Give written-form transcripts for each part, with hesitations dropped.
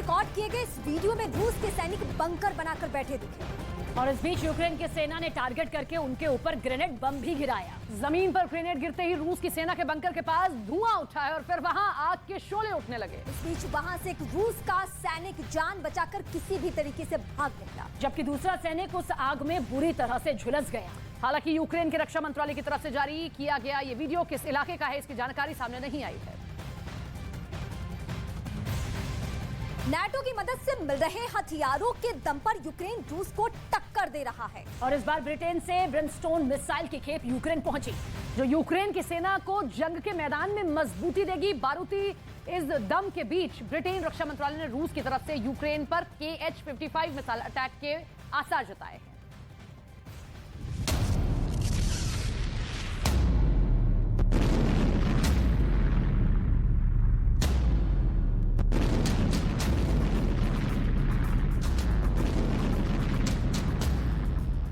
Record किए गए इस वीडियो में रूस के सैनिक बंकर बनाकर बैठे दिखे और इस बीच यूक्रेन की सेना ने टारगेट करके उनके ऊपर ग्रेनेड बम भी गिराया। जमीन पर ग्रेनेड गिरते ही रूस की सेना के बंकर के पास धुआं उठा है और फिर वहां आग के शोले उठने लगे। इस बीच वहां से एक रूस का सैनिक जान बचाकर किसी भी तरीके से भाग निकला, जबकि दूसरा सैनिक उस आग में बुरी तरह से झुलस गया। हालांकि यूक्रेन के रक्षा मंत्रालय की तरफ से जारी किया गया ये वीडियो किस इलाके का है, इसकी जानकारी सामने नहीं आई है। नाटो की मदद से मिल रहे हथियारों के दम पर यूक्रेन रूस को टक्कर दे रहा है और इस बार ब्रिटेन से ब्रिमस्टोन मिसाइल की खेप यूक्रेन पहुंची, जो यूक्रेन की सेना को जंग के मैदान में मजबूती देगी। बारूदी इस दम के बीच ब्रिटेन रक्षा मंत्रालय ने रूस की तरफ से यूक्रेन पर KH-55 मिसाइल अटैक के आसार जताए हैं।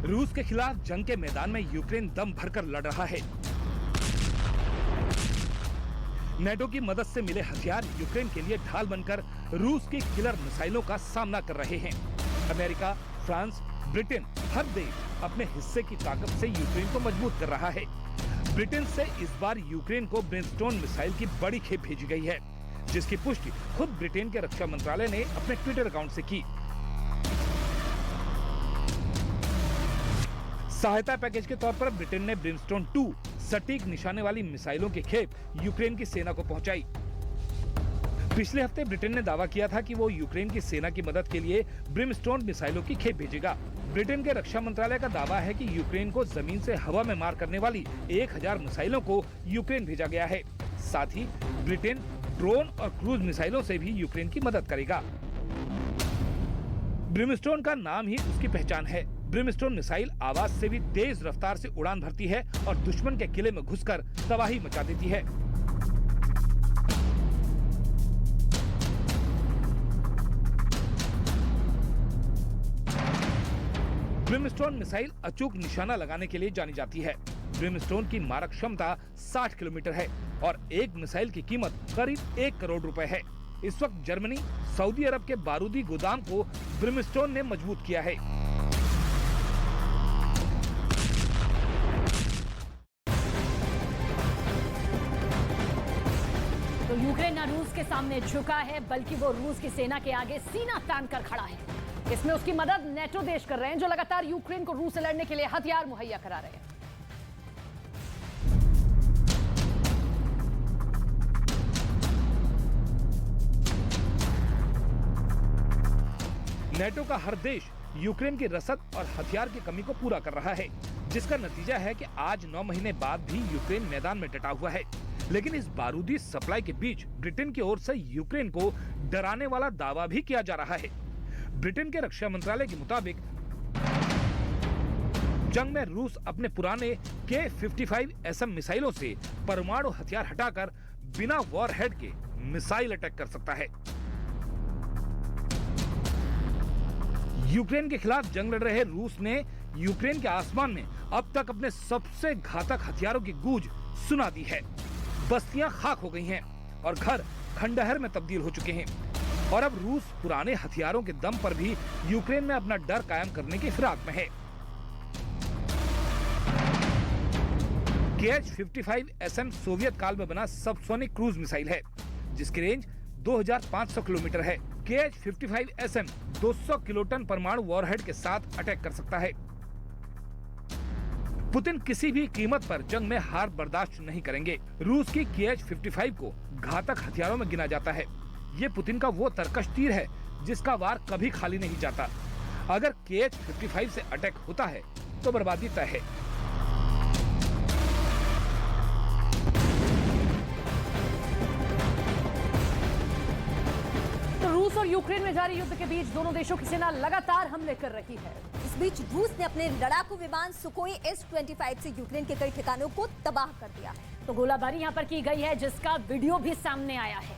रूस के खिलाफ जंग के मैदान में यूक्रेन दम भरकर लड़ रहा है। नाटो की मदद से मिले हथियार यूक्रेन के लिए ढाल बनकर रूस की किलर मिसाइलों का सामना कर रहे हैं। अमेरिका, फ्रांस, ब्रिटेन हर देश अपने हिस्से की ताकत से यूक्रेन को मजबूत कर रहा है। ब्रिटेन से इस बार यूक्रेन को ब्रिमस्टोन मिसाइल की बड़ी खेप भेजी गई है, जिसकी पुष्टि खुद ब्रिटेन के रक्षा मंत्रालय ने अपने ट्विटर अकाउंट से की। सहायता पैकेज के तौर पर ब्रिटेन ने ब्रिमस्टोन 2 सटीक निशाने वाली मिसाइलों की खेप यूक्रेन की सेना को पहुंचाई। पिछले हफ्ते ब्रिटेन ने दावा किया था कि वो यूक्रेन की सेना की मदद के लिए ब्रिमस्टोन मिसाइलों की खेप भेजेगा। ब्रिटेन के रक्षा मंत्रालय का दावा है कि यूक्रेन को जमीन से हवा में मार करने वाली 1000 मिसाइलों को यूक्रेन भेजा गया है। साथ ही ब्रिटेन ड्रोन और क्रूज मिसाइलों से भी यूक्रेन की मदद करेगा। ब्रिमस्टोन का नाम ही उसकी पहचान है। ब्रिमस्टोन मिसाइल आवाज से भी तेज रफ्तार से उड़ान भरती है और दुश्मन के किले में घुसकर तबाही मचा देती है। ब्रिमस्टोन मिसाइल अचूक निशाना लगाने के लिए जानी जाती है। ब्रिमस्टोन की मारक क्षमता 60 किलोमीटर है और एक मिसाइल की कीमत करीब 1 करोड़ रुपए है। इस वक्त जर्मनी, सऊदी अरब के बारूदी गोदाम को ब्रिमस्टोन ने मजबूत किया है। तो यूक्रेन न रूस के सामने झुका है, बल्कि वो रूस की सेना के आगे सीना तान कर खड़ा है। इसमें उसकी मदद नेटो देश कर रहे हैं, जो लगातार यूक्रेन को रूस से लड़ने के लिए हथियार मुहैया करा रहे हैं। नेटो का हर देश यूक्रेन की रसद और हथियार की कमी को पूरा कर रहा है, जिसका नतीजा है कि आज 9 महीने बाद भी यूक्रेन मैदान में डटा हुआ है। लेकिन इस बारूदी सप्लाई के बीच ब्रिटेन की ओर से यूक्रेन को डराने वाला दावा भी किया जा रहा है। ब्रिटेन के रक्षा मंत्रालय के मुताबिक जंग में रूस अपने पुराने K-55 SM मिसाइलों से परमाणु हथियार हटाकर बिना वॉरहेड के मिसाइल अटैक कर सकता है। यूक्रेन के खिलाफ जंग लड़ रहे रूस ने यूक्रेन के आसमान में अब तक अपने सबसे घातक हथियारों की गूंज सुना दी है। बस्तियां खाक हो गई हैं और घर खंडहर में तब्दील हो चुके हैं और अब रूस पुराने हथियारों के दम पर भी यूक्रेन में अपना डर कायम करने की फिराक में है। KH-55 SM सोवियत काल में बना सबसोनिक क्रूज मिसाइल है, जिसकी रेंज 2500 किलोमीटर है। KH-55 SM 200 किलोटन परमाणु वॉरहेड के साथ अटैक कर सकता है। पुतिन किसी भी कीमत पर जंग में हार बर्दाश्त नहीं करेंगे। रूस की KH-55 को घातक हथियारों में गिना जाता है। ये पुतिन का वो तरकश तीर है जिसका वार कभी खाली नहीं जाता। अगर KH-55 से अटैक होता है तो बर्बादी तय है। तो रूस और यूक्रेन में जारी युद्ध के बीच दोनों देशों की सेना लगातार हमले कर रही है। इस बीच रूस ने अपने लड़ाकू विमान सुखोई S-25 से यूक्रेन के कई ठिकानों को तबाह कर दिया है। तो गोलाबारी यहां पर की गई है, जिसका वीडियो भी सामने आया है।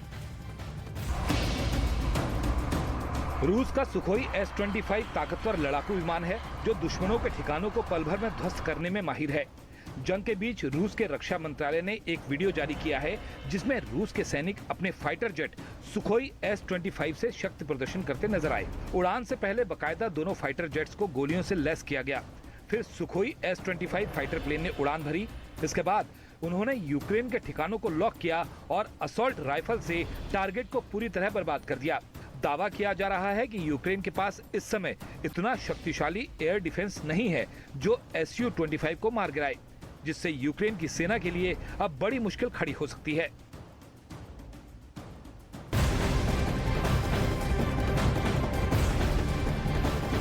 रूस का सुखोई S-25 ताकतवर लड़ाकू विमान है, जो दुश्मनों के ठिकानों को पल भर में ध्वस्त करने में माहिर है। जंग के बीच रूस के रक्षा मंत्रालय ने एक वीडियो जारी किया है जिसमें रूस के सैनिक अपने फाइटर जेट सुखोई S-25 से शक्ति प्रदर्शन करते नजर आए। उड़ान से पहले बकायदा दोनों फाइटर जेट्स को गोलियों से लैस किया गया। फिर सुखोई S-25 फाइटर प्लेन ने उड़ान भरी। इसके बाद उन्होंने यूक्रेन के ठिकानों को लॉक किया और असॉल्ट राइफल से टारगेट को पूरी तरह बर्बाद कर दिया। दावा किया जा रहा है कि यूक्रेन के पास इस समय इतना शक्तिशाली एयर डिफेंस नहीं है जो Su-25 को मार गिराए, जिससे यूक्रेन की सेना के लिए अब बड़ी मुश्किल खड़ी हो सकती है।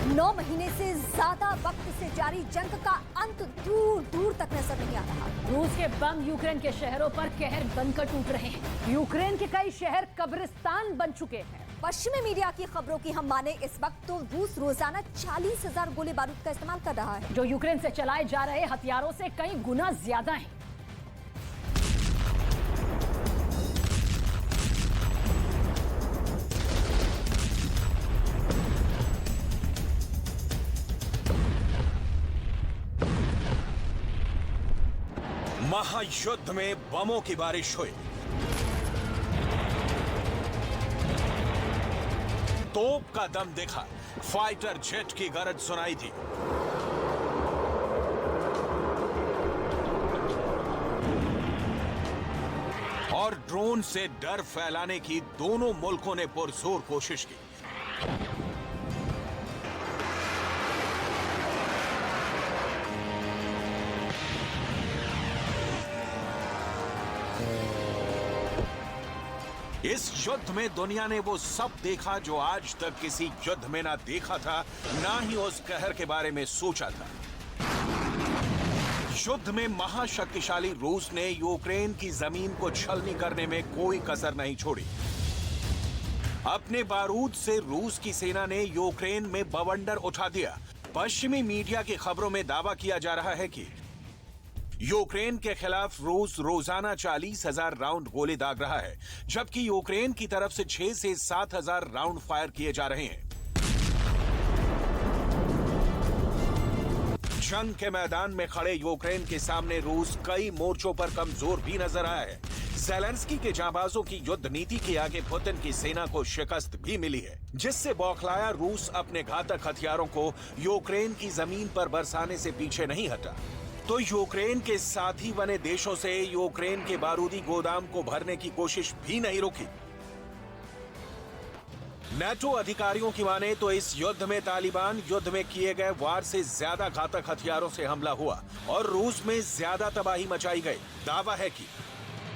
नौ महीने से ज्यादा वक्त से जारी जंग का अंत दूर दूर तक नजर नहीं आ रहा। रूस के बम यूक्रेन के शहरों पर कहर बनकर टूट रहे हैं। यूक्रेन के कई शहर कब्रिस्तान बन चुके हैं। पश्चिमी मीडिया की खबरों की हम माने इस वक्त तो रूस रोजाना 40,000 गोले बारूद का इस्तेमाल कर रहा है, जो यूक्रेन से चलाए जा रहे हथियारों से कई गुना ज्यादा हैं। महायुद्ध में बमों की बारिश हुई, तोप का दम दिखा, फाइटर जेट की गरज सुनाई दी। और ड्रोन से डर फैलाने की दोनों मुल्कों ने पुरजोर कोशिश की। इस युद्ध में दुनिया ने वो सब देखा जो आज तक किसी युद्ध में ना देखा था, ना ही उस कहर के बारे में सोचा था। युद्ध में महाशक्तिशाली रूस ने यूक्रेन की जमीन को छलनी करने में कोई कसर नहीं छोड़ी। अपने बारूद से रूस की सेना ने यूक्रेन में बवंडर उठा दिया। पश्चिमी मीडिया की खबरों में दावा किया जा रहा है कि यूक्रेन के खिलाफ रूस रोजाना 40,000 राउंड गोले दाग रहा है, जबकि यूक्रेन की तरफ से 6 से 7,000 राउंड फायर किए जा रहे हैं। जंग के मैदान में खड़े यूक्रेन के सामने रूस कई मोर्चों पर कमजोर भी नजर आया है। ज़ेलेंस्की के जांबाजों की युद्ध नीति के आगे पुतिन की सेना को शिकस्त भी मिली है, जिससे बौखलाया रूस अपने घातक हथियारों को यूक्रेन की जमीन पर बरसाने से पीछे नहीं हटा। तो यूक्रेन के साथी बने देशों से यूक्रेन के बारूदी गोदाम को भरने की कोशिश भी नहीं रुकी। नेटो अधिकारियों की माने तो इस युद्ध में तालिबान युद्ध में किए गए वार से ज्यादा घातक हथियारों से हमला हुआ और रूस में ज्यादा तबाही मचाई गई। दावा है कि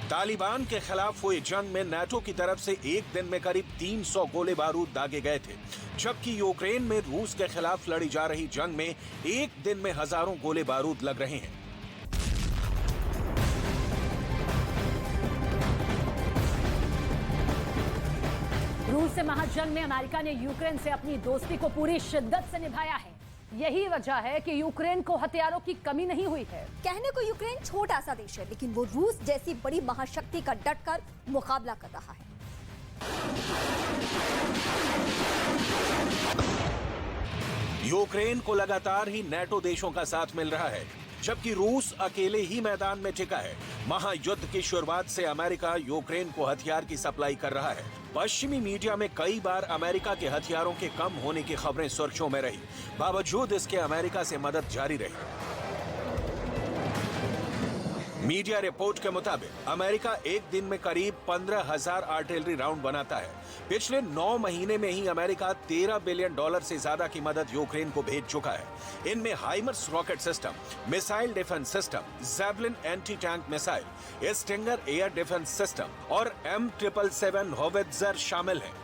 तालिबान के खिलाफ हुई जंग में नेटो की तरफ से एक दिन में करीब 300 गोले बारूद दागे गए थे, जबकि यूक्रेन में रूस के खिलाफ लड़ी जा रही जंग में एक दिन में हजारों गोले बारूद लग रहे हैं। रूस से महाजंग में अमेरिका ने यूक्रेन से अपनी दोस्ती को पूरी शिद्दत से निभाया है। यही वजह है कि यूक्रेन को हथियारों की कमी नहीं हुई है। कहने को यूक्रेन छोटा सा देश है, लेकिन वो रूस जैसी बड़ी महाशक्ति का डटकर मुकाबला कर रहा है। यूक्रेन को लगातार ही नेटो देशों का साथ मिल रहा है, जबकि रूस अकेले ही मैदान में टिका है। महायुद्ध की शुरुआत से अमेरिका यूक्रेन को हथियार की सप्लाई कर रहा है। पश्चिमी मीडिया में कई बार अमेरिका के हथियारों के कम होने की खबरें सुर्खियों में रही, बावजूद इसके अमेरिका से मदद जारी रही। मीडिया रिपोर्ट के मुताबिक अमेरिका एक दिन में करीब 15,000 आर्टिलरी राउंड बनाता है। पिछले 9 महीने में ही अमेरिका $13 बिलियन से ज्यादा की मदद यूक्रेन को भेज चुका है। इनमें HIMARS rocket system, missile defence system, javelin anti tank missile, stinger air defence system और M777 होवित्ज़र शामिल हैं।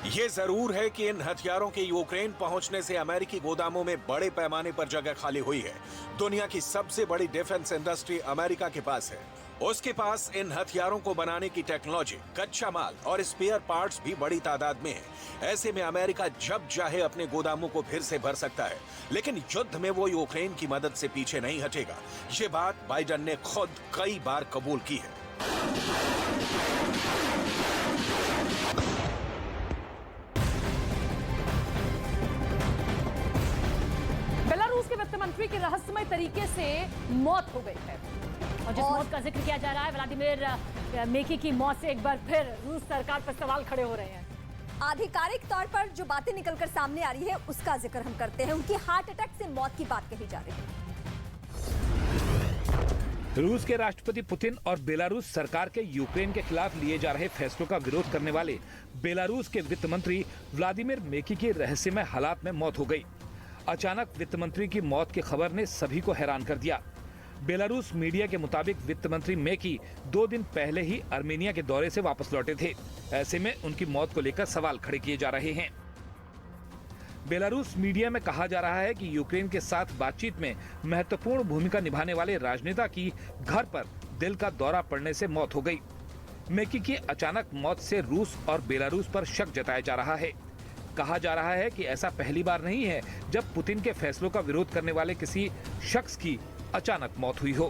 ये जरूर है कि इन हथियारों के यूक्रेन पहुंचने से अमेरिकी गोदामों में बड़े पैमाने पर जगह खाली हुई है। दुनिया की सबसे बड़ी डिफेंस इंडस्ट्री अमेरिका के पास है। उसके पास इन हथियारों को बनाने की टेक्नोलॉजी, कच्चा माल और स्पेयर पार्ट्स भी बड़ी तादाद में है। ऐसे में अमेरिका जब चाहे अपने गोदामों को फिर से भर सकता है, लेकिन युद्ध में वो यूक्रेन की मदद से पीछे नहीं हटेगा। ये बात बाइडेन ने खुद कई बार कबूल की है। बेलारूस के वित्त मंत्री की रहस्यमय तरीके से मौत हो गई है और जिस मौत का जिक्र किया जा रहा है व्लादिमीर मेकी की मौत से एक बार फिर रूस सरकार पर सवाल खड़े हो रहे हैं। आधिकारिक तौर पर जो बातें निकलकर सामने आ रही है उसका जिक्र हम करते हैं। उनकी हार्ट अटैक से मौत की बात कही जा रही है। रूस के राष्ट्रपति पुतिन और बेलारूस सरकार के यूक्रेन के खिलाफ लिए जा रहे फैसलों का विरोध करने वाले बेलारूस के वित्त मंत्री व्लादिमीर मेकी की रहस्यमय हालात में मौत हो गई। अचानक वित्त मंत्री की मौत की खबर ने सभी को हैरान कर दिया। बेलारूस मीडिया के मुताबिक वित्त मंत्री मेकी 2 दिन पहले ही आर्मेनिया के दौरे से वापस लौटे थे। ऐसे में उनकी मौत को लेकर सवाल खड़े किए जा रहे हैं। बेलारूस मीडिया में कहा जा रहा है कि यूक्रेन के साथ बातचीत में महत्वपूर्ण भूमिका निभाने वाले राजनेता की घर पर दिल का दौरा पड़ने से मौत हो गई। मेकी की अचानक मौत से रूस और बेलारूस पर शक जताया जा रहा है। कहा जा रहा है कि ऐसा पहली बार नहीं है जब पुतिन के फैसलों का विरोध करने वाले किसी शख्स की अचानक मौत हुई हो।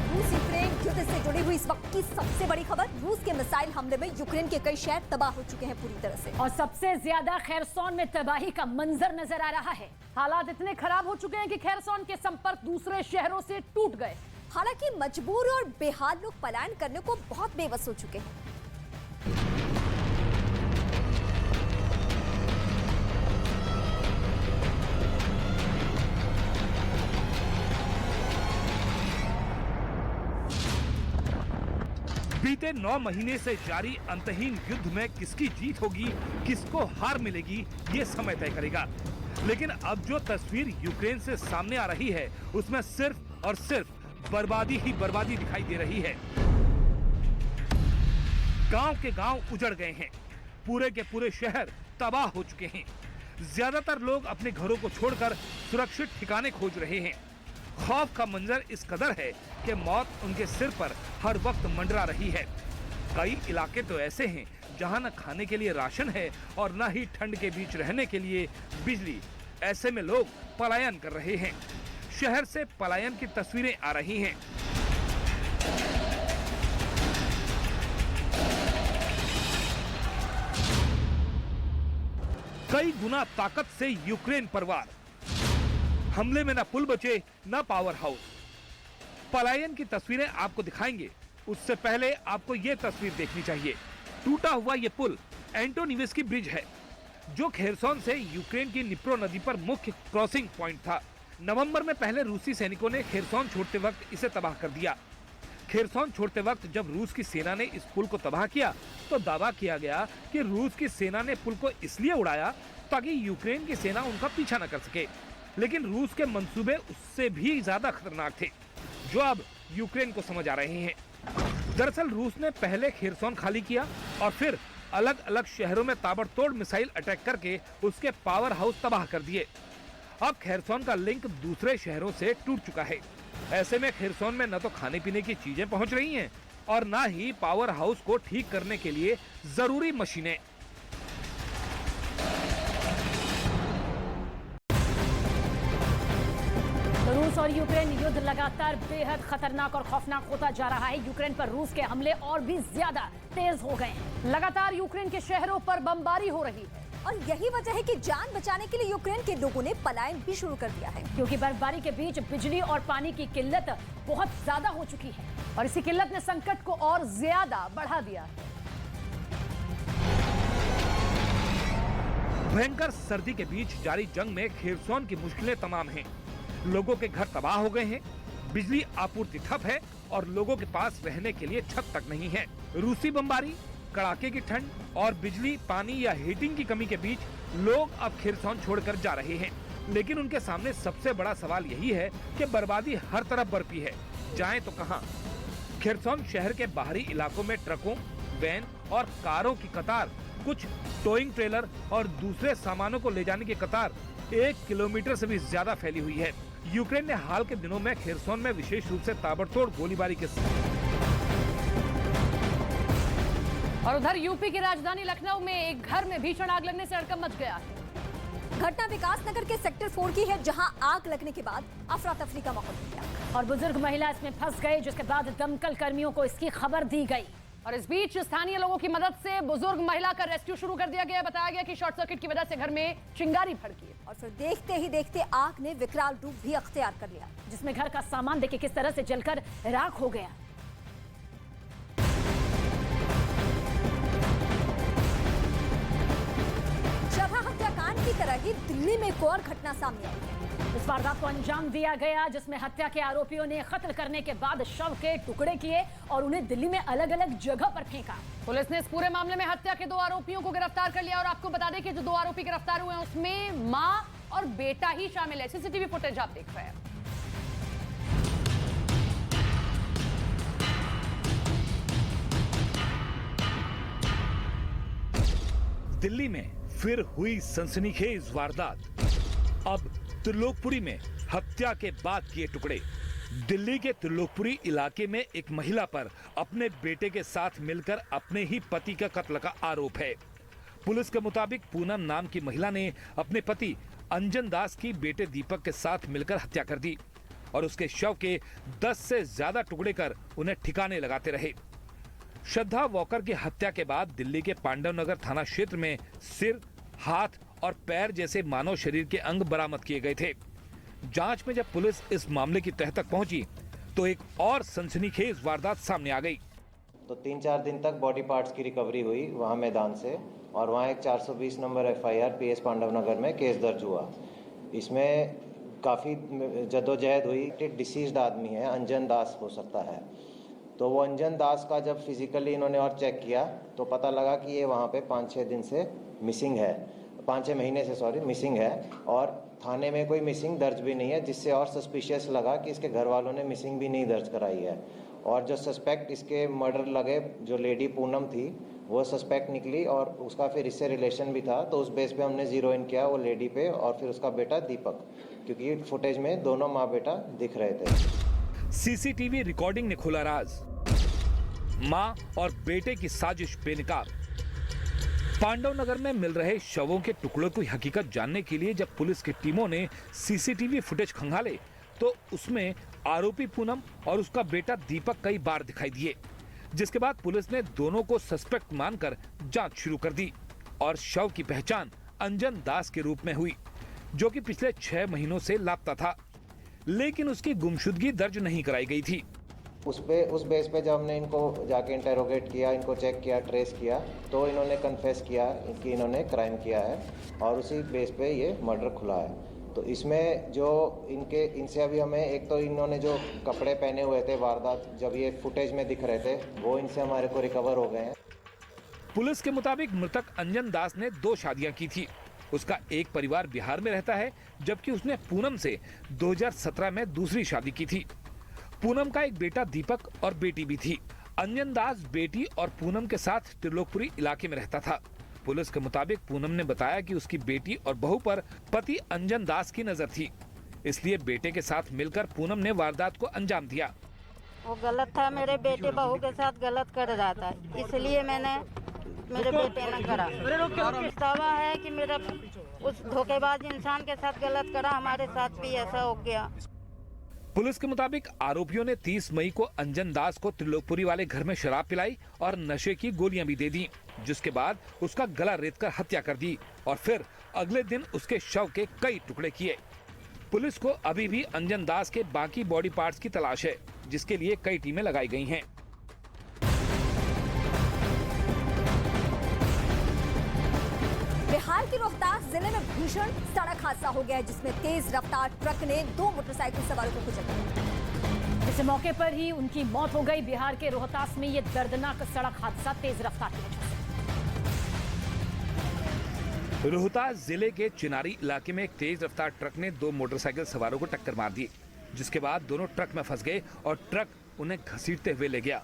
रूस यूक्रेन युद्ध से जुड़ी हुई इस वक्त की सबसे बड़ी खबर, रूस के मिसाइल हमले में यूक्रेन के कई शहर तबाह हो चुके हैं पूरी तरह से। और सबसे ज्यादा खैरसोन में तबाही का मंजर नजर आ रहा है। हालात इतने खराब हो चुके हैं कि खैरसोन के संपर्क दूसरे शहरों से टूट गए। हालांकि मजबूर और बेहाल लोग पलायन करने को बहुत बेबस हो चुके हैं। बीते 9 महीने से जारी अंतहीन युद्ध में किसकी जीत होगी, किसको हार मिलेगी, ये समय तय करेगा। लेकिन अब जो तस्वीर यूक्रेन से सामने आ रही है उसमें सिर्फ और सिर्फ बर्बादी ही बर्बादी दिखाई दे रही है। गांव के गांव उजड़ गए हैं, पूरे के पूरे शहर तबाह हो चुके हैं। ज्यादातर लोग अपने घरों को छोड़कर सुरक्षित ठिकाने खोज रहे हैं। खौफ का मंजर इस कदर है कि मौत उनके सिर पर हर वक्त मंडरा रही है। कई इलाके तो ऐसे हैं जहां न खाने के लिए राशन है और न ही ठंड के बीच रहने के लिए बिजली। ऐसे में लोग पलायन कर रहे हैं। शहर से पलायन की तस्वीरें आ रही हैं। कई गुना ताकत से यूक्रेन पर वार। हमले में न पुल बचे न पावर हाउस। पलायन की तस्वीरें आपको दिखाएंगे, उससे पहले आपको ये तस्वीर देखनी चाहिए। टूटा हुआ ये पुल एंटोनिवस्की ब्रिज है, जो खेरसोन से यूक्रेन की निप्रो नदी पर मुख्य क्रॉसिंग पॉइंट था। नवंबर में पहले रूसी सैनिकों ने खेरसोन छोड़ते वक्त इसे तबाह कर दिया। खेरसोन छोड़ते वक्त जब रूस की सेना ने इस पुल को तबाह किया तो दावा किया गया कि रूस की सेना ने पुल को इसलिए उड़ाया ताकि यूक्रेन की सेना उनका पीछा न कर सके। लेकिन रूस के मंसूबे उससे भी ज्यादा खतरनाक थे, जो अब यूक्रेन को समझ आ रहे हैं। दरअसल रूस ने पहले खेरसोन खाली किया और फिर अलग अलग शहरों में ताबड़तोड़ मिसाइल अटैक करके उसके पावर हाउस तबाह कर दिए। अब खेरसोन का लिंक दूसरे शहरों से टूट चुका है। ऐसे में खेरसोन में न तो खाने पीने की चीजें पहुंच रही हैं और न ही पावर हाउस को ठीक करने के लिए जरूरी मशीनें। रूस और यूक्रेन युद्ध लगातार बेहद खतरनाक और खौफनाक होता जा रहा है। यूक्रेन पर रूस के हमले और भी ज्यादा तेज हो गए हैं। लगातार यूक्रेन के शहरों पर बमबारी हो रही है और यही वजह है कि जान बचाने के लिए यूक्रेन के लोगों ने पलायन भी शुरू कर दिया है, क्योंकि बर्फबारी के बीच बिजली और पानी की किल्लत बहुत ज्यादा हो चुकी है और इसी किल्लत ने संकट को और ज्यादा बढ़ा दिया है। भयंकर सर्दी के बीच जारी जंग में खेरसोन की मुश्किलें तमाम हैं। लोगों के घर तबाह हो गए हैं, बिजली आपूर्ति ठप है और लोगों के पास रहने के लिए छत तक नहीं है। रूसी बमबारी, कड़ाके की ठंड और बिजली, पानी या हीटिंग की कमी के बीच लोग अब खेरसोन छोड़कर जा रहे हैं। लेकिन उनके सामने सबसे बड़ा सवाल यही है कि बर्बादी हर तरफ बरपी है, जाएं तो कहां? खेरसोन शहर के बाहरी इलाकों में ट्रकों, वैन और कारों की कतार, कुछ टोइंग ट्रेलर और दूसरे सामानों को ले जाने की कतार 1 किलोमीटर से भी ज्यादा फैली हुई है। यूक्रेन ने हाल के दिनों में खेरसोन में विशेष रूप से ताबड़तोड़ गोलीबारी के और उधर यूपी की राजधानी लखनऊ में एक घर में भीषण आग लगने से हड़कंप मच गया है। घटना विकास नगर के सेक्टर 4 की है, जहां आग लगने के बाद अफरा तफरी का माहौल हो गया और बुजुर्ग महिला इसमें फंस गई, जिसके बाद दमकल कर्मियों को इसकी खबर दी गई और इस बीच स्थानीय लोगों की मदद से बुजुर्ग महिला का रेस्क्यू शुरू कर दिया गया। बताया गया कि शॉर्ट सर्किट की वजह से घर में चिंगारी भड़की और फिर देखते ही देखते आग ने विकराल रूप भी अख्तियार कर लिया, जिसमें घर का सामान देखिए किस तरह से जलकर राख हो गया। शबा हत्याकांड की तरह ही दिल्ली में एक और घटना सामने आई। इस वारदात को अंजाम दिया गया, जिसमें हत्या के आरोपियों ने कत्ल करने के बाद शव के टुकड़े किए और उन्हें दिल्ली में अलग अलग जगह पर फेंका। पुलिस ने इस पूरे मामले में हत्या के 2 आरोपियों को गिरफ्तार कर लिया और आपको बता दें कि जो 2 आरोपी गिरफ्तार हुए हैं उसमें मां और बेटा ही शामिल है। सीसीटीवी फुटेज आप देख रहे हैं। दिल्ली में फिर हुई सनसनीखेज वारदात। अब त्रिलोकपुरी में हत्या के बाद किए टुकड़े। दिल्ली के त्रिलोकपुरी इलाके में एक महिला पर अपने बेटे के साथ मिलकर अपने ही पति का कत्ल का आरोप है। पुलिस के मुताबिक पूनम नाम की महिला ने अपने पति अंजन दास की बेटे दीपक के साथ मिलकर हत्या कर दी और उसके शव के 10 से ज्यादा टुकड़े कर उन्हें ठिकाने लगाते रहे। श्रद्धा वॉकर की हत्या के बाद दिल्ली के पांडव नगर थाना क्षेत्र में सिर, हाथ और पैर जैसे मानव शरीर के अंग बरामद किए गए थे। जांच में जब पुलिस इस मामले की तह तक पहुंची तो एक और सनसनीखेज वारदात सामने आ गई। तो 3-4 दिन तक बॉडी पार्ट्स की रिकवरी हुई वहां मैदान से और वहां एक 420 नंबर FIR PS पांडव नगर में केस दर्ज हुआ। इसमें काफ़ी जद्दोजहद हुई। डिसीज्ड आदमी है, अंजन दास हो सकता है। तो वो अंजन दास का जब फिजिकली इन्होंने और चेक किया तो पता लगा कि ये वहाँ पे 5-6 दिन से मिसिंग है, 5-6 महीने से मिसिंग है और थाने में कोई मिसिंग दर्ज भी नहीं है, जिससे और सस्पिशियस लगा कि इसके घर वालों ने मिसिंग भी नहीं दर्ज कराई है। और जो सस्पेक्ट इसके मर्डर लगे, जो लेडी पूनम थी, वो सस्पेक्ट निकली और उसका फिर इससे रिलेशन भी था। तो उस बेस पे हमने जीरो इन किया वो लेडी पे और फिर उसका बेटा दीपक, क्योंकि फुटेज में दोनों माँ बेटा दिख रहे थे। सीसीटीवी रिकॉर्डिंग ने खोला राज। मां और बेटे की साजिश बेनकाब। पांडव नगर में मिल रहे शवों के टुकड़ों की हकीकत जानने के लिए जब पुलिस की टीमों ने सीसीटीवी फुटेज खंगाले तो उसमें आरोपी पूनम और उसका बेटा दीपक कई बार दिखाई दिए, जिसके बाद पुलिस ने दोनों को सस्पेक्ट मानकर जांच शुरू कर दी और शव की पहचान अंजन दास के रूप में हुई, जो कि पिछले 6 महीनों से लापता था, लेकिन उसकी गुमशुदगी दर्ज नहीं कराई गई थी। उस बेस पे जब हमने इनको जाके इंटेरोगेट किया, इनको चेक किया, ट्रेस किया, तो इन्होंने कन्फेस किया कि इन्होंने क्राइम किया है और उसी बेस पे ये मर्डर खुला है। तो इसमें जो इनसे अभी हमें एक तो इन्होंने जो कपड़े पहने हुए थे वारदात जब ये फुटेज में दिख रहे थे वो इनसे हमारे को रिकवर हो गए हैं। पुलिस के मुताबिक मृतक अंजन दास ने 2 शादियां की थी। उसका एक परिवार बिहार में रहता है, जबकि उसने पूनम से 2017 में दूसरी शादी की थी। पूनम का एक बेटा दीपक और बेटी भी थी। अंजन दास बेटी और पूनम के साथ त्रिलोकपुरी इलाके में रहता था। पुलिस के मुताबिक पूनम ने बताया कि उसकी बेटी और बहू पर पति अंजन दास की नजर थी, इसलिए बेटे के साथ मिलकर पूनम ने वारदात को अंजाम दिया। वो गलत था, मेरे बेटे बहू के साथ गलत कर रहा था, इसलिए मैंने मेरे बेटे ने करा। पछतावा है कि मेरा उस धोखेबाज इंसान के साथ गलत करा, हमारे साथ भी ऐसा हो गया। पुलिस के मुताबिक आरोपियों ने 30 मई को अंजन दास को त्रिलोकपुरी वाले घर में शराब पिलाई और नशे की गोलियां भी दे दी, जिसके बाद उसका गला रेतकर हत्या कर दी और फिर अगले दिन उसके शव के कई टुकड़े किए। पुलिस को अभी भी अंजन दास के बाकी बॉडी पार्ट्स की तलाश है, जिसके लिए कई टीमें लगाई गई हैं। बिहार के रोहतास जिले में भीषण सड़क हादसा हो गया है, जिसमें तेज रफ्तार ट्रक ने 2 मोटरसाइकिल सवारों को कुचल दिया। इस मौके पर ही उनकी मौत हो गई। बिहार के रोहतास में ये दर्दनाक सड़क हादसा तेज रफ्तार की वजह से। रोहतास जिले के चिनारी इलाके में एक तेज रफ्तार ट्रक ने 2 मोटरसाइकिल सवारों को टक्कर मार दी, जिसके बाद दोनों ट्रक में फंस गए और ट्रक उन्हें घसीटते हुए ले गया।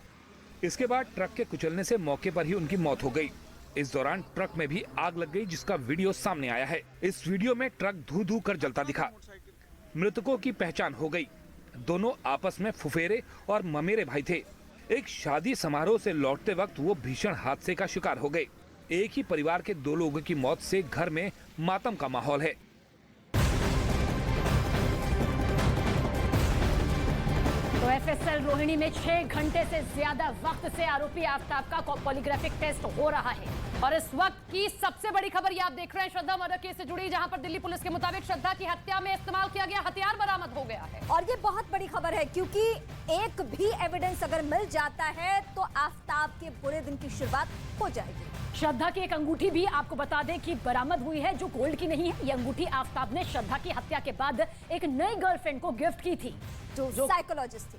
इसके बाद ट्रक के कुचलने से मौके पर ही उनकी मौत हो गई। इस दौरान ट्रक में भी आग लग गई, जिसका वीडियो सामने आया है। इस वीडियो में ट्रक धू-धू कर जलता दिखा। मृतकों की पहचान हो गई। दोनों आपस में फुफेरे और ममेरे भाई थे। एक शादी समारोह से लौटते वक्त वो भीषण हादसे का शिकार हो गए। एक ही परिवार के 2 लोगों की मौत से घर में मातम का माहौल है। तो एफएसएल रोहिणी में 6 घंटे से ज्यादा वक्त से आरोपी आफ्ताब का पॉलीग्राफिक टेस्ट हो रहा है। और इस वक्त की सबसे बड़ी खबर ये आप देख रहे हैं श्रद्धा मर्डर केस से जुड़ी, जहां पर दिल्ली पुलिस के मुताबिक श्रद्धा की हत्या में इस्तेमाल किया गया हथियार बरामद हो गया है। और ये बहुत बड़ी खबर है क्योंकि एक भी एविडेंस अगर मिल जाता है तो आफ्ताब के बुरे दिन की शुरुआत हो जाएगी। श्रद्धा की एक अंगूठी भी आपको बता दें कि बरामद हुई है, जो गोल्ड की नहीं है। ये अंगूठी आफ्ताब ने श्रद्धा की हत्या के बाद एक नई गर्लफ्रेंड को गिफ्ट की थी, जो साइकोलॉजिस्ट थी।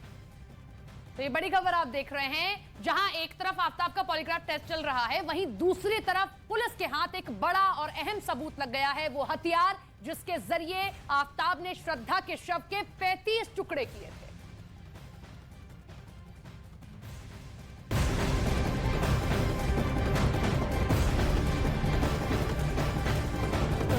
तो ये बड़ी खबर आप देख रहे हैं, जहां एक तरफ आफ्ताब का पॉलीग्राफ टेस्ट चल रहा है, वहीं दूसरी तरफ पुलिस के हाथ एक बड़ा और अहम सबूत लग गया है, वो हथियार जिसके जरिए आफ्ताब ने श्रद्धा के शव के 35 टुकड़े किए थे।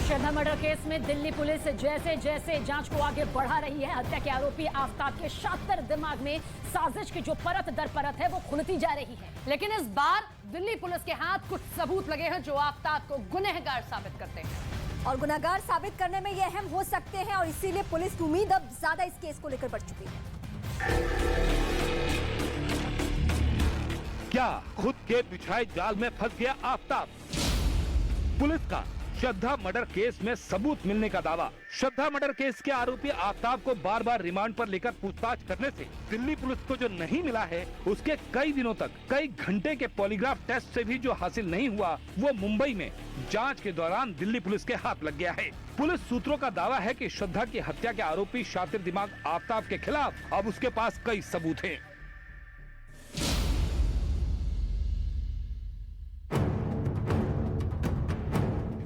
श्रद्धा मर्डर केस में दिल्ली पुलिस जैसे जैसे जांच को आगे बढ़ा रही है, हत्या के आरोपी आफ्ताब के शातिर दिमाग में साजिश की जो परत दर परत है वो खुलती जा रही है। लेकिन इस बार दिल्ली पुलिस के हाथ कुछ सबूत लगे हैं जो आफ्ताब को गुनहगार साबित करते हैं। और गुनहगार साबित करने में ये अहम हो सकते हैं और इसीलिए पुलिस की उम्मीद अब ज्यादा इस केस को लेकर बढ़ चुकी है। क्या खुद के बिछाए जाल में फंस गया आफ्ताब? पुलिस का श्रद्धा मर्डर केस में सबूत मिलने का दावा। श्रद्धा मर्डर केस के आरोपी आफ्ताब को बार बार रिमांड पर लेकर पूछताछ करने से दिल्ली पुलिस को जो नहीं मिला है, उसके कई दिनों तक कई घंटे के पॉलीग्राफ टेस्ट से भी जो हासिल नहीं हुआ, वो मुंबई में जांच के दौरान दिल्ली पुलिस के हाथ लग गया है। पुलिस सूत्रों का दावा है कि श्रद्धा की हत्या के आरोपी शातिर दिमाग आफ्ताब के खिलाफ अब उसके पास कई सबूत हैं।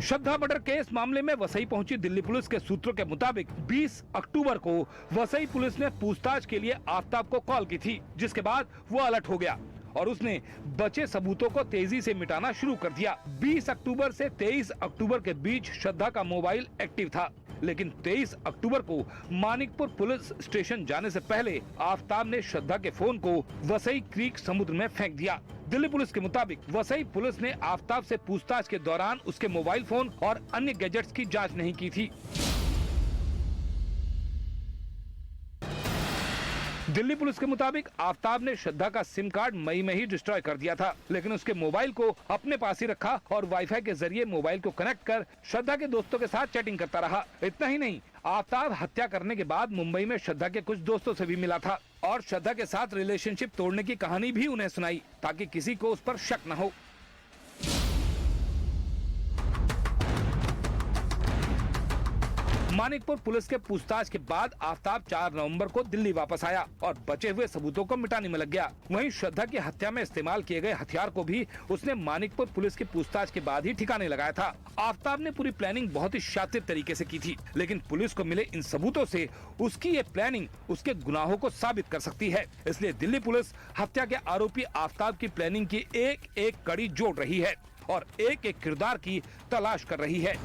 श्रद्धा मर्डर केस मामले में वसई पहुंची दिल्ली पुलिस के सूत्रों के मुताबिक 20 अक्टूबर को वसई पुलिस ने पूछताछ के लिए आफ्ताब को कॉल की थी, जिसके बाद वो अलर्ट हो गया और उसने बचे सबूतों को तेजी से मिटाना शुरू कर दिया। 20 अक्टूबर से 23 अक्टूबर के बीच श्रद्धा का मोबाइल एक्टिव था, लेकिन 23 अक्टूबर को मानिकपुर पुलिस स्टेशन जाने से पहले आफ्ताब ने श्रद्धा के फोन को वसई क्रीक समुद्र में फेंक दिया। दिल्ली पुलिस के मुताबिक वसई पुलिस ने आफ्ताब से पूछताछ के दौरान उसके मोबाइल फोन और अन्य गैजेट्स की जांच नहीं की थी। दिल्ली पुलिस के मुताबिक आफ्ताब ने श्रद्धा का सिम कार्ड मई में ही डिस्ट्रॉय कर दिया था, लेकिन उसके मोबाइल को अपने पास ही रखा और वाईफाई के जरिए मोबाइल को कनेक्ट कर श्रद्धा के दोस्तों के साथ चैटिंग करता रहा। इतना ही नहीं, आफ्ताब हत्या करने के बाद मुंबई में श्रद्धा के कुछ दोस्तों से भी मिला था और श्रद्धा के साथ रिलेशनशिप तोड़ने की कहानी भी उन्हें सुनाई, ताकि किसी को उस पर शक न हो। मानिकपुर पुलिस के पूछताछ के बाद आफ्ताब 4 नवंबर को दिल्ली वापस आया और बचे हुए सबूतों को मिटाने में लग गया। वहीं श्रद्धा की हत्या में इस्तेमाल किए गए हथियार को भी उसने मानिकपुर पुलिस की पूछताछ के बाद ही ठिकाने लगाया था। आफ्ताब ने पूरी प्लानिंग बहुत ही शातिर तरीके से की थी, लेकिन पुलिस को मिले इन सबूतों से उसकी ये प्लानिंग उसके गुनाहों को साबित कर सकती है। इसलिए दिल्ली पुलिस हत्या के आरोपी आफ्ताब की प्लानिंग की एक एक कड़ी जोड़ रही है और एक एक किरदार की तलाश कर रही है।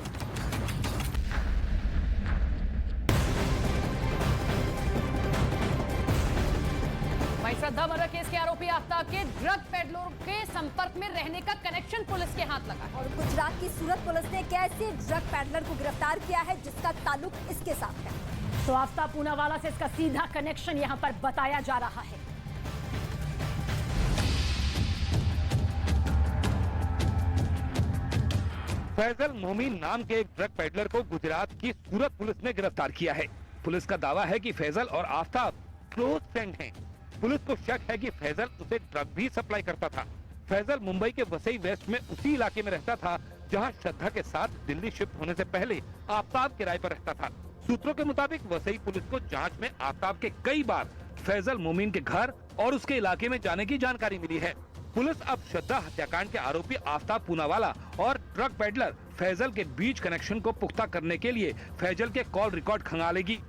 श्रद्धा मर्डर केस के आरोपी आफ्ताब के ड्रग पेडलरों के संपर्क में रहने का कनेक्शन पुलिस के हाथ लगा। और गुजरात की सूरत पुलिस ने एक ऐसे ड्रग पेडलर को गिरफ्तार किया है जिसका ताल्लुक इसके साथ है। तो आफ्ताब पूनावाला से इसका सीधा कनेक्शन यहां पर बताया जा रहा है। फैजल मोमीन नाम के एक ड्रग पेडलर को गुजरात की सूरत पुलिस ने गिरफ्तार किया है। पुलिस का दावा है कि फैजल और आफ्ताब क्लोज फ्रेंड हैं। पुलिस को शक है कि फैजल उसे ड्रग भी सप्लाई करता था। फैजल मुंबई के वसई वेस्ट में उसी इलाके में रहता था जहां श्रद्धा के साथ दिल्ली शिफ्ट होने से पहले आफ्ताब किराए पर रहता था। सूत्रों के मुताबिक वसई पुलिस को जांच में आफ्ताब के कई बार फैजल मोमीन के घर और उसके इलाके में जाने की जानकारी मिली है। पुलिस अब श्रद्धा हत्याकांड के आरोपी आफ्ताब पूनावाला और ड्रग पेडलर फैजल के बीच कनेक्शन को पुख्ता करने के लिए फैजल के कॉल रिकॉर्ड खंगालेगी।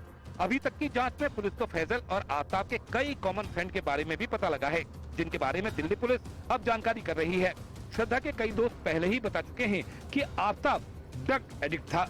अभी तक की जांच में पुलिस को फैजल और आफ्ताब के कई कॉमन फ्रेंड के बारे में भी पता लगा है, जिनके बारे में दिल्ली पुलिस अब जानकारी कर रही है। श्रद्धा के कई दोस्त पहले ही बता चुके हैं कि आफ्ताब ड्रग एडिक्ट था।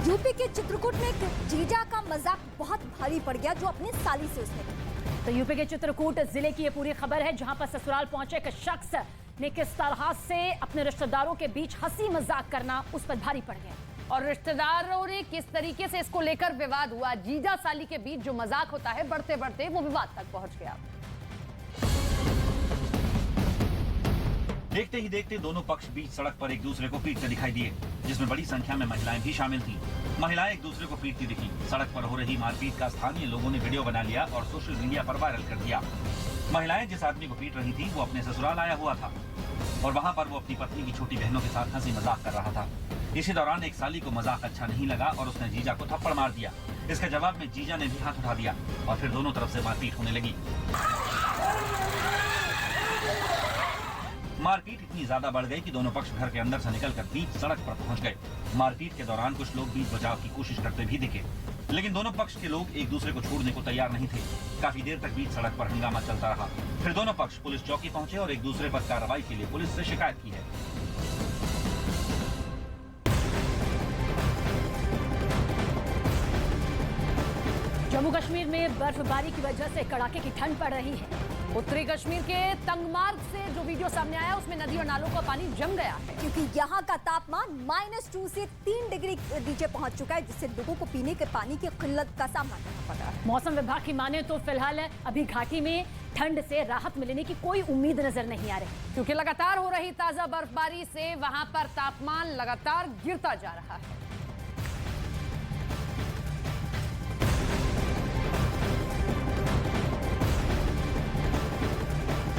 यूपी के चित्रकूट में एक जीजा का मजाक बहुत भारी पड़ गया जो अपने साली से उसने किया। तो यूपी के चित्रकूट जिले की ये पूरी खबर है, जहां पर ससुराल पहुंचे एक शख्स ने किस तरह से अपने रिश्तेदारों के बीच हंसी मजाक करना उस पर भारी पड़ गया। और रिश्तेदारों ने किस तरीके से इसको लेकर विवाद हुआ। जीजा साली के बीच जो मजाक होता है, बढ़ते बढ़ते वो विवाद तक पहुंच गया। देखते ही देखते दोनों पक्ष बीच सड़क पर एक दूसरे को पीटते दिखाई दिए, जिसमें बड़ी संख्या में महिलाएं भी शामिल थीं। महिलाएं एक दूसरे को पीटती दिखी। सड़क पर हो रही मारपीट का स्थानीय लोगों ने वीडियो बना लिया और सोशल मीडिया पर वायरल कर दिया। महिलाएं जिस आदमी को पीट रही थी वो अपने ससुराल आया हुआ था और वहां पर वो अपनी पत्नी की छोटी बहनों के साथ हंसी मजाक कर रहा था। इसी दौरान एक साली को मजाक अच्छा नहीं लगा और उसने जीजा को थप्पड़ मार दिया। इसके जवाब में जीजा ने भी हाथ उठा दिया और फिर दोनों तरफ से मारपीट होने लगी। मारपीट इतनी ज्यादा बढ़ गई कि दोनों पक्ष घर के अंदर से निकलकर बीच सड़क पर पहुंच गए। मारपीट के दौरान कुछ लोग बीच बचाव की कोशिश करते भी दिखे, लेकिन दोनों पक्ष के लोग एक दूसरे को छोड़ने को तैयार नहीं थे। काफी देर तक बीच सड़क पर हंगामा चलता रहा। फिर दोनों पक्ष पुलिस चौकी पहुंचे और एक दूसरे पर कार्रवाई के लिए पुलिस से शिकायत की है। जम्मू कश्मीर में बर्फबारी की वजह से कड़ाके की ठंड पड़ रही है। उत्तरी कश्मीर के तंगमार्ग से जो वीडियो सामने आया उसमें नदी और नालों का पानी जम गया है, क्योंकि यहाँ का तापमान -2 से 3 डिग्री नीचे पहुंच चुका है, जिससे लोगों को पीने के पानी की किल्लत का सामना करना पड़ रहा है। मौसम विभाग की माने तो फिलहाल अभी घाटी में ठंड से राहत मिलने की कोई उम्मीद नजर नहीं आ रही, क्योंकि लगातार हो रही ताजा बर्फबारी से वहां पर तापमान लगातार गिरता जा रहा है।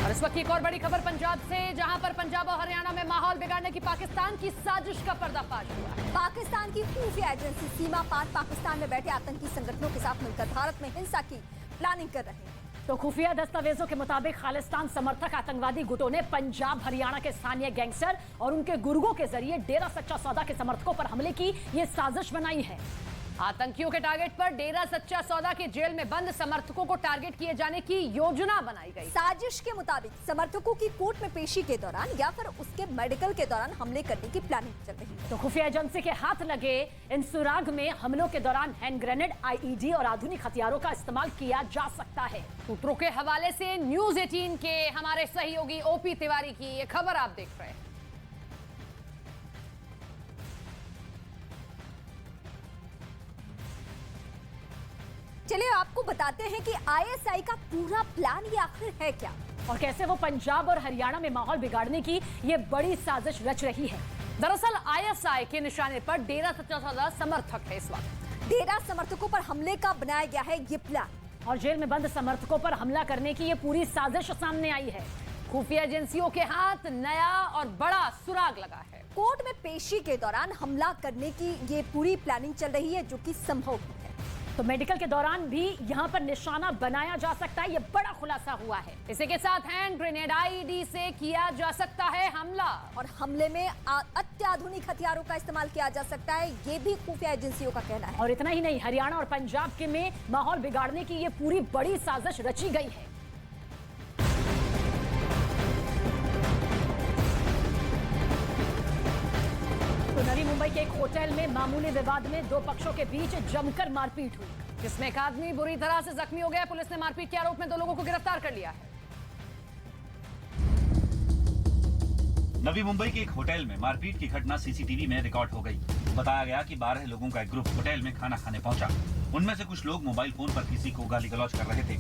और इस वक्त एक और बड़ी खबर पंजाब से, जहां पर पंजाब और हरियाणा में माहौल बिगाड़ने की पाकिस्तान की साजिश का पर्दाफाश हुआ। पाकिस्तान की खुफिया एजेंसी सीमा पार पाकिस्तान में बैठे आतंकी संगठनों के साथ मिलकर भारत में हिंसा की प्लानिंग कर रहे हैं। तो खुफिया दस्तावेजों के मुताबिक खालिस्तान समर्थक आतंकवादी गुटों ने पंजाब हरियाणा के स्थानीय गैंगस्टर और उनके गुर्गों के जरिए डेरा सच्चा सौदा के समर्थकों पर हमले की ये साजिश बनाई है। आतंकियों के टारगेट पर डेरा सच्चा सौदा के जेल में बंद समर्थकों को टारगेट किए जाने की योजना बनाई गई। साजिश के मुताबिक समर्थकों की कोर्ट में पेशी के दौरान या फिर उसके मेडिकल के दौरान हमले करने की प्लानिंग चल रही है। तो खुफिया एजेंसी के हाथ लगे इन सुराग में हमलों के दौरान हैंड ग्रेनेड, आईईडी और आधुनिक हथियारों का इस्तेमाल किया जा सकता है। सूत्रों के हवाले से न्यूज 18 के हमारे सहयोगी ओपी तिवारी की ये खबर आप देख रहे हैं। चलिए आपको बताते हैं कि आईएसआई का पूरा प्लान ये आखिर है क्या, और कैसे वो पंजाब और हरियाणा में माहौल बिगाड़ने की ये बड़ी साजिश रच रही है। दरअसल आईएसआई के निशाने पर डेरा सच्चा सौदा समर्थक है। इस वक्त डेरा समर्थकों पर हमले का बनाया गया है ये प्लान, और जेल में बंद समर्थकों पर हमला करने की ये पूरी साजिश सामने आई है। खुफिया एजेंसियों के हाथ नया और बड़ा सुराग लगा है। कोर्ट में पेशी के दौरान हमला करने की ये पूरी प्लानिंग चल रही है, जो कि संभव है। तो मेडिकल के दौरान भी यहाँ पर निशाना बनाया जा सकता है, ये बड़ा खुलासा हुआ है। इसी के साथ हैंड ग्रेनेड, आईईडी से किया जा सकता है हमला, और हमले में अत्याधुनिक हथियारों का इस्तेमाल किया जा सकता है, ये भी खुफिया एजेंसियों का कहना है। और इतना ही नहीं, हरियाणा और पंजाब के में माहौल बिगाड़ने की ये पूरी बड़ी साजिश रची गई है। तो नवी मुंबई के एक होटल में मामूली विवाद में दो पक्षों के बीच जमकर मारपीट हुई, जिसमें एक आदमी बुरी तरह से जख्मी हो गया। पुलिस ने मारपीट के आरोप में दो लोगों को गिरफ्तार कर लिया है। नवी मुंबई के एक होटल में मारपीट की घटना सीसीटीवी में रिकॉर्ड हो गई। बताया गया कि 12 लोगों का एक ग्रुप होटल में खाना खाने पहुंचा। उनमें से कुछ लोग मोबाइल फोन पर किसी को गाली गलौज कर रहे थे।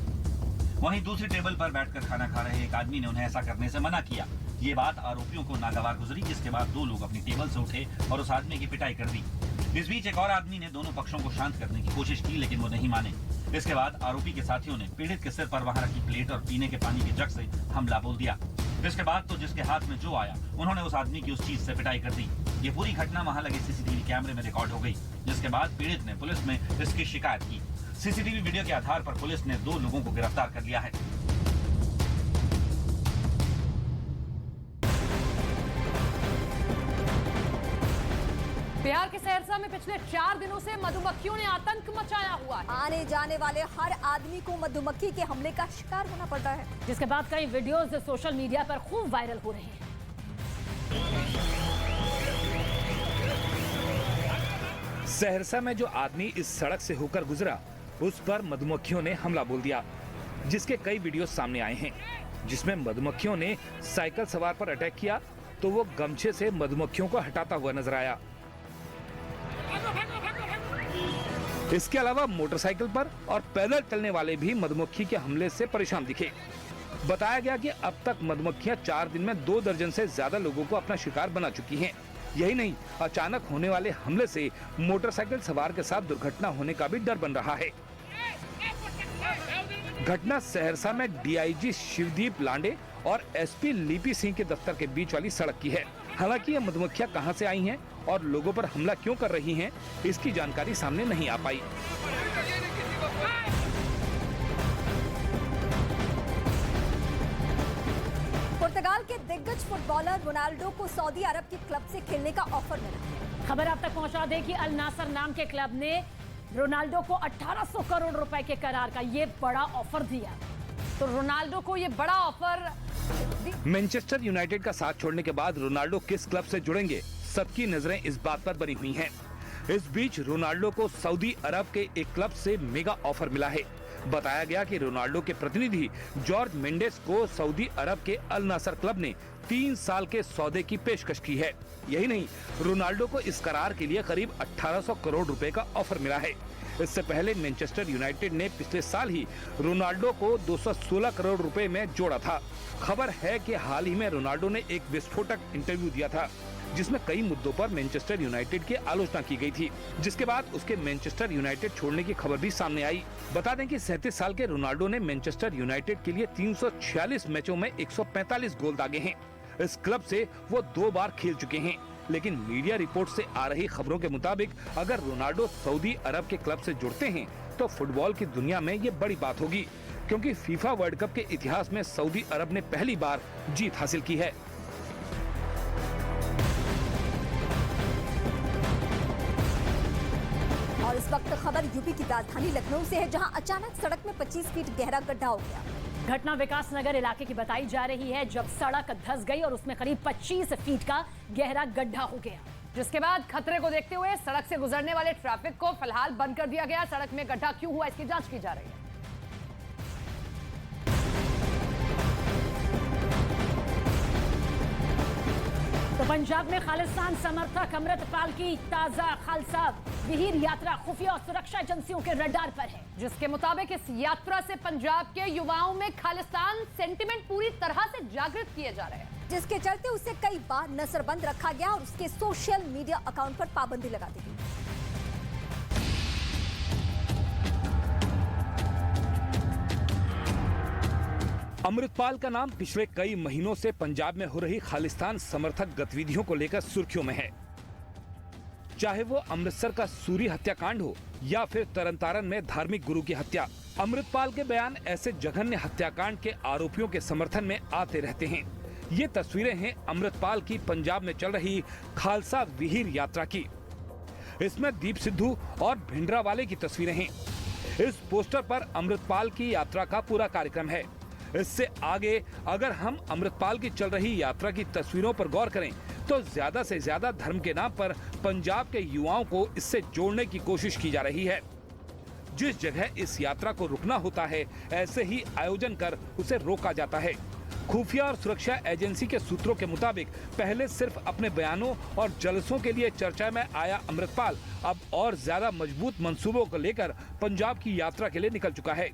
वहीं दूसरी टेबल पर बैठकर खाना खा रहे एक आदमी ने उन्हें ऐसा करने से मना किया। ये बात आरोपियों को नागवार गुजरी, जिसके बाद दो लोग अपनी टेबल से उठे और उस आदमी की पिटाई कर दी। इस बीच एक और आदमी ने दोनों पक्षों को शांत करने की कोशिश की, लेकिन वो नहीं माने। इसके बाद आरोपी के साथियों ने पीड़ित के सिर पर वहां रखी प्लेट और पीने के पानी के जग से हमला बोल दिया। इसके बाद तो जिसके हाथ में जो आया उन्होंने उस आदमी की उस चीज से पिटाई कर दी। ये पूरी घटना वहां लगे सीसीटीवी कैमरे में रिकॉर्ड हो गई, जिसके बाद पीड़ित ने पुलिस में इसकी शिकायत की। सीसीटीवी वीडियो के आधार पर पुलिस ने दो लोगों को गिरफ्तार कर लिया है। बिहार के सहरसा में पिछले 4 दिनों से मधुमक्खियों ने आतंक मचाया हुआ है। आने जाने वाले हर आदमी को मधुमक्खी के हमले का शिकार होना पड़ रहा है, जिसके बाद कई वीडियोस सोशल मीडिया पर खूब वायरल हो रहे हैं। सहरसा में जो आदमी इस सड़क से होकर गुजरा, उस पर मधुमक्खियों ने हमला बोल दिया, जिसके कई वीडियो सामने आए हैं, जिसमें मधुमक्खियों ने साइकिल सवार पर अटैक किया तो वो गमछे से मधुमक्खियों को हटाता हुआ नजर आया। इसके अलावा मोटरसाइकिल पर और पैदल चलने वाले भी मधुमक्खी के हमले से परेशान दिखे। बताया गया कि अब तक मधुमक्खियां 4 दिन में 2 दर्जन से ज्यादा लोगों को अपना शिकार बना चुकी हैं। यही नहीं, अचानक होने वाले हमले से मोटरसाइकिल सवार के साथ दुर्घटना होने का भी डर बन रहा है। घटना सहरसा में डीआईजी शिवदीप लांडे और एसपी लिपि सिंह के दफ्तर के बीच वाली सड़क की है। हालांकि ये मधुमक्खियां कहां से आई हैं और लोगों पर हमला क्यों कर रही हैं, इसकी जानकारी सामने नहीं आ पाई। पुर्तगाल के दिग्गज फुटबॉलर रोनाल्डो को सऊदी अरब के क्लब से खेलने का ऑफर मिला। खबर आप तक पहुंचा दें कि अल नासर नाम के क्लब ने रोनाल्डो को 1800 करोड़ रुपए के करार का ये बड़ा ऑफर दिया। तो रोनाल्डो को ये बड़ा ऑफर। मैनचेस्टर यूनाइटेड का साथ छोड़ने के बाद रोनाल्डो किस क्लब से जुड़ेंगे, सबकी नजरें इस बात पर बनी हुई हैं। इस बीच रोनाल्डो को सऊदी अरब के एक क्लब से मेगा ऑफर मिला है। बताया गया कि रोनाल्डो के प्रतिनिधि जॉर्ज मेंडेस को सऊदी अरब के अल नासर क्लब ने 3 साल के सौदे की पेशकश की है। यही नहीं, रोनाल्डो को इस करार के लिए करीब 1800 करोड़ रुपए का ऑफर मिला है। इससे पहले मैनचेस्टर यूनाइटेड ने पिछले साल ही रोनाल्डो को 216 करोड़ रुपए में जोड़ा था। खबर है कि हाल ही में रोनाल्डो ने एक विस्फोटक इंटरव्यू दिया था, जिसमें कई मुद्दों पर मैनचेस्टर यूनाइटेड की आलोचना की गई थी, जिसके बाद उसके मैनचेस्टर यूनाइटेड छोड़ने की खबर भी सामने आई। बता दें कि 37 साल के रोनाल्डो ने मैनचेस्टर यूनाइटेड के लिए 346 मैचों में 145 गोल दागे हैं। इस क्लब से वो 2 बार खेल चुके हैं, लेकिन मीडिया रिपोर्ट से आ रही खबरों के मुताबिक अगर रोनाल्डो सऊदी अरब के क्लब से जुड़ते हैं तो फुटबॉल की दुनिया में ये बड़ी बात होगी, क्योंकि फीफा वर्ल्ड कप के इतिहास में सऊदी अरब ने पहली बार जीत हासिल की है। और इस वक्त खबर यूपी की राजधानी लखनऊ से है, जहां अचानक सड़क में 25 फीट गहरा गड्ढा हो गया। घटना विकास नगर इलाके की बताई जा रही है, जब सड़क धंस गई और उसमें करीब 25 फीट का गहरा गड्ढा हो गया, जिसके बाद खतरे को देखते हुए सड़क से गुजरने वाले ट्रैफिक को फिलहाल बंद कर दिया गया। सड़क में गड्ढा क्यों हुआ, इसकी जांच की जा रही है। तो पंजाब में खालिस्तान समर्थक अमृतपाल की ताजा खालसा विहीर यात्रा खुफिया और सुरक्षा एजेंसियों के रडार पर है, जिसके मुताबिक इस यात्रा से पंजाब के युवाओं में खालिस्तान सेंटिमेंट पूरी तरह से जागृत किए जा रहे हैं, जिसके चलते उसे कई बार नजरबंद रखा गया और उसके सोशल मीडिया अकाउंट पर पाबंदी लगा दी गई। अमृतपाल का नाम पिछले कई महीनों से पंजाब में हो रही खालिस्तान समर्थक गतिविधियों को लेकर सुर्खियों में है। चाहे वो अमृतसर का सूरी हत्याकांड हो या फिर तरनतारन में धार्मिक गुरु की हत्या, अमृतपाल के बयान ऐसे जघन्य हत्याकांड के आरोपियों के समर्थन में आते रहते हैं। ये तस्वीरें हैं अमृतपाल की पंजाब में चल रही खालसा विहीर यात्रा की। इसमें दीप सिद्धू और भिंडरावाले की तस्वीरें हैं। इस पोस्टर पर अमृतपाल की यात्रा का पूरा कार्यक्रम है। इससे आगे अगर हम अमृतपाल की चल रही यात्रा की तस्वीरों पर गौर करें तो ज्यादा से ज्यादा धर्म के नाम पर पंजाब के युवाओं को इससे जोड़ने की कोशिश की जा रही है। जिस जगह इस यात्रा को रुकना होता है, ऐसे ही आयोजन कर उसे रोका जाता है। खुफिया और सुरक्षा एजेंसी के सूत्रों के मुताबिक पहले सिर्फ अपने बयानों और जलसों के लिए चर्चा में आया अमृतपाल अब और ज्यादा मजबूत मंसूबों को लेकर पंजाब की यात्रा के लिए निकल चुका है,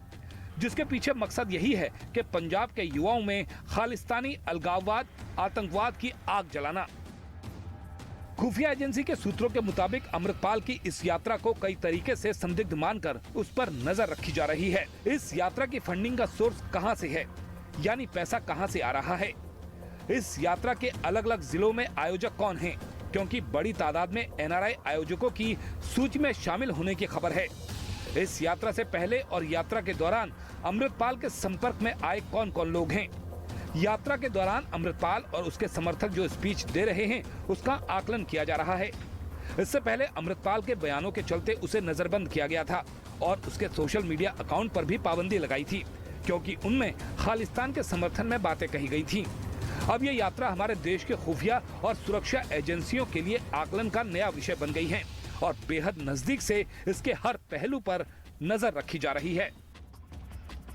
जिसके पीछे मकसद यही है कि पंजाब के युवाओं में खालिस्तानी अलगाववाद, आतंकवाद की आग जलाना। खुफिया एजेंसी के सूत्रों के मुताबिक अमृतपाल की इस यात्रा को कई तरीके से संदिग्ध मानकर उस पर नजर रखी जा रही है। इस यात्रा की फंडिंग का सोर्स कहां से है, यानी पैसा कहां से आ रहा है। इस यात्रा के अलग अलग जिलों में आयोजक कौन हैं, क्योंकि बड़ी तादाद में एनआरआई आयोजकों की सूची में शामिल होने की खबर है। इस यात्रा से पहले और यात्रा के दौरान अमृतपाल के संपर्क में आए कौन कौन लोग हैं। यात्रा के दौरान अमृतपाल और उसके समर्थक जो स्पीच दे रहे हैं, उसका आकलन किया जा रहा है। इससे पहले अमृतपाल के बयानों के चलते उसे नजरबंद किया गया था और उसके सोशल मीडिया अकाउंट पर भी पाबंदी लगाई थी, क्योंकि उनमें खालिस्तान के समर्थन में बातें कही गई थी। अब ये यात्रा हमारे देश के खुफिया और सुरक्षा एजेंसियों के लिए आकलन का नया विषय बन गई है और बेहद नजदीक से इसके हर पहलू पर नजर रखी जा रही है।